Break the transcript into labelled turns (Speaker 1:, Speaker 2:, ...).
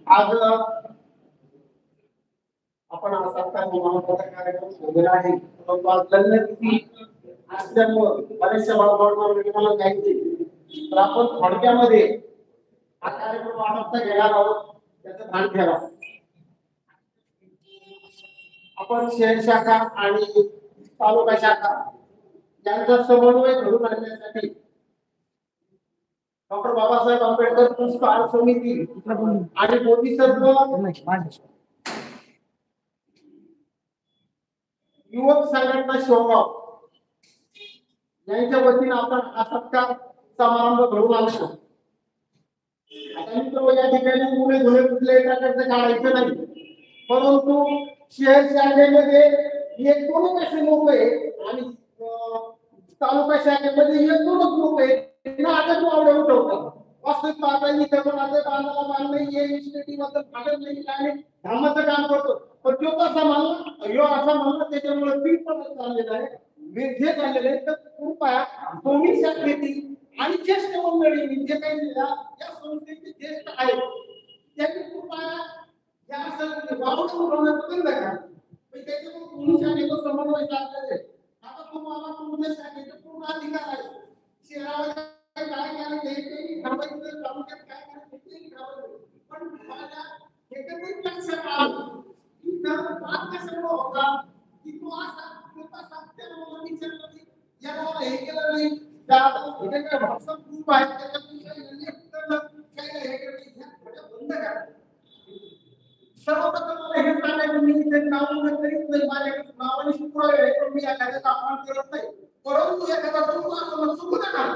Speaker 1: आज आपण असा महत्त्वाचा कार्यक्रम ठेवलेला आहे. परंतु आज लग्नतिथी असल्यामुळे बरेचशा बाळाबाळांना जायचे, तर आपण थोडक्यामध्ये हा कार्यक्रम आटोपता घेणार आहोत, त्याचं भान ठेवा. आपण शहर शाखा आणि तालुका शाखा यांचा समन्वय घडून आणण्यासाठी डॉक्टर बाबासाहेब आंबेडकर पुरस्कार समिती आणि बोधिसत्व युवक संघटना शेवगाव यांच्या वतीने आपण हा सत्कार समारंभ घडवून आणतो. आता मित्र या ठिकाणी मुले धुळे कुठले प्रकारचं काढायचं नाही, परंतु शहर शाखेमध्ये एक दोनच असे लोक आहे आणि तालुका शाखेमध्ये एक दोनच लोक आहे ना आता तू आवडून ठेवतात. वास्तविक पाहता इथे पण आता बांधाला बांधणे ये इन्स्टिट्यूट बद्दल फाटत नाही आणि धामाचं काम करतो, पण तो कसा मानला ह्यो असा मानला, त्याच्यामुळे पीक पण चाललेलं आहे, वेधे चाललेले आहेत. तर कृपया दोन्ही शाखेतील आणि ज्येष्ठ मंडळी जे काही या संस्थेचे ज्येष्ठ आहेत त्यांनी कृपया या असं वावरून होण्याचं बंद करा. त्याच्यामुळे दोन्ही शाखेचा समन्वय साधलेला आहे. आता तुम्हाला तुमच्या शाखेचे पूर्ण अधिकार आहे. शहरावर काय करायचं ते ठरवायचं, तालुक्यात काय करायचं ते ठरवायचं, पण माझ्या एकत्रित लक्षात आलं की तर पाच सर्व होता की तो असा त्याला विचारलं की याला हे केलं नाही त्या हे काय भाषण खूप आहे त्याच्यातून काय हे केलं बंद करा. सर्वप्रथम मला हे सांगायचं मी इथे नाव करीत नाही, माझ्याकडे नावाने शुक्र आहे पण मी एखाद्याचा अपमान करत नाही, परंतु एखादा चुकला असं चुकू नका.